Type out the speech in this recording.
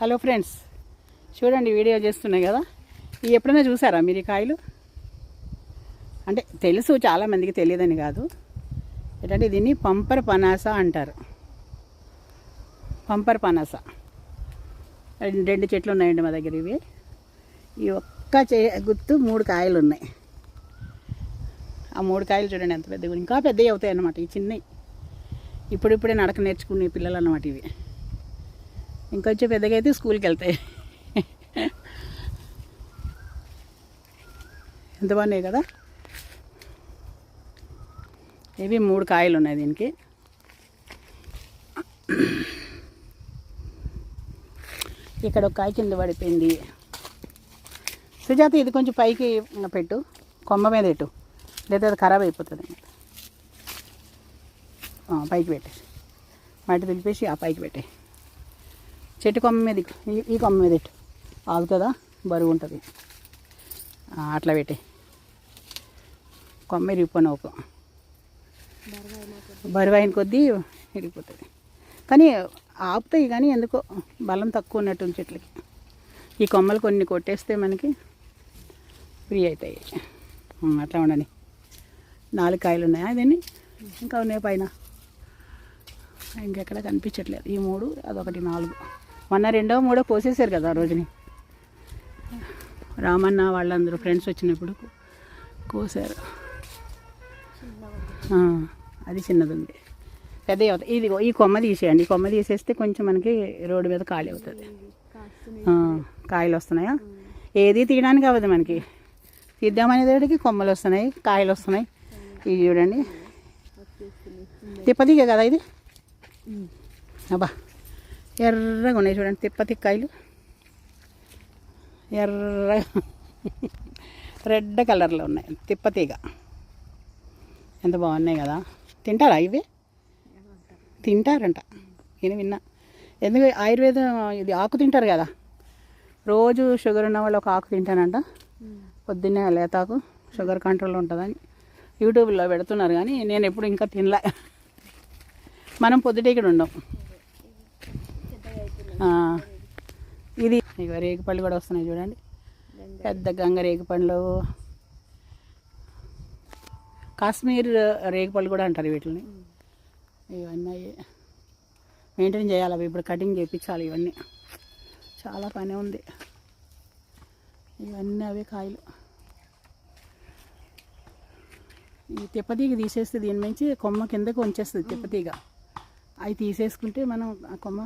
Hello friends, చూడండి video చేస్తున్నాయి కదా. ఇవి ఎప్పుడైనా చూసారా మీరు ఈ కాయలు? అంటే తెలుసు, చాలామందికి తెలియదని కాదు. ఏంటంటే దీన్ని పంపర్ పనాస అంటారు. పంపర్ పనాస రెండు చెట్లు ఉన్నాయండి మా దగ్గర. ఇవి ఈ ఒక్క గుత్తు 3 కాయలు ఉన్నాయి. ఆ 3 కాయలు చూడండి ఎంత పెద్దగా, ఇంకా పెద్దవి అవుతాయి అన్నమాట. ఈ చిన్నవి ఇప్పుడిప్పుడే నడక నేర్చుకునే పిల్లలు అన్నమాట ఇవి. ఇంకొంచెం పెద్దగా అయితే స్కూల్కి వెళ్తాయి. ఎంత బాగున్నాయి కదా. ఇవి 3 కాయలు ఉన్నాయి దీనికి. ఇక్కడ ఒక కాయ కింద పడిపోయింది. సుజాత, ఇది కొంచెం పైకి పెట్టు, కొమ్మ మీద పెట్టు, లేదా అది ఖరాబ్ అయిపోతుంది. పైకి పెట్టేసి మట్టి తులిపేసి ఆ పైకి పెట్టే. చెట్టు కొమ్మ మీద, ఈ కొమ్మ మీద పెట్టు, ఆగుతుందా? బరువు ఉంటుంది. అట్లా పెట్టే. కొమ్మ ఇరిగిపోయిన ఒక బరువు అయిన కొద్దీ ఇరిగిపోతుంది. కానీ ఆపుతాయి, కానీ ఎందుకో బలం తక్కువ ఉన్నట్టు చెట్లకి. ఈ కొమ్మలు కొన్ని కొట్టేస్తే మనకి ఫ్రీ అవుతాయి. అట్లా ఉండని. 4 కాయలు ఉన్నాయా దీన్ని? ఇంకా ఉన్నాయి పైన, ఇంకెక్కడ కనిపించట్లేదు. ఈ 3, అదొకటి 4. మొన్న 2వ 3వ కోసేసారు కదా ఆ రోజుని. రామన్న వాళ్ళందరూ ఫ్రెండ్స్ వచ్చినప్పుడు కోసారు. అది చిన్నది ఉంది, పెద్దవి అవుతాయి. ఇదిగో ఈ కొమ్మ తీసేయండి. ఈ కొమ్మ తీసేస్తే కొంచెం మనకి రోడ్డు మీద ఖాళీ అవుతుంది. కాయలు వస్తున్నాయా? ఏది తీయడానికి అవ్వదు మనకి. తీద్దామనేటికి కొమ్మలు వస్తున్నాయి, కాయలు వస్తున్నాయి. ఇవి చూడండి, తిప్పతీగ కదా ఇది. అబ్బా, ఎర్రగా ఉన్నాయి చూడండి తిప్పతిక్కాయలు. ఎర్రగా రెడ్ కలర్లో ఉన్నాయి. తిప్పతీగ ఎంత బాగున్నాయి కదా. తింటారా ఇవి? తింటారంట, నేను విన్నా. ఎందుకు ఆయుర్వేదం ఇది ఆకు తింటారు కదా. రోజు షుగర్ ఉన్న వాళ్ళు ఒక ఆకు తింటానంట. పొద్దున్నే లేతాకు షుగర్ కంట్రోల్ ఉంటుందని యూట్యూబ్లో పెడుతున్నారు, కానీ నేను ఎప్పుడు ఇంకా తినలే. మనం పొద్దుటేకడు ఉండం. ఇది ఇక రేగిపళ్ళు కూడా వస్తున్నాయి చూడండి, పెద్ద గంగ రేగిపళ్ళు. కాశ్మీర్ రేగిపళ్ళు కూడా అంటారు వీటిని. ఇవన్నీ మెయింటైన్ చేయాలి. అవి ఇప్పుడు కటింగ్ చేయించాలి. ఇవన్నీ చాలా పని ఉంది. ఇవన్నీ అవే కాయలు. ఈ తిప్పతీగ తీసేస్తే దీని నుంచి కొమ్మ కిందకు వంచేస్తుంది తిప్పతీగ. అవి తీసేసుకుంటే మనం ఆ కొమ్మ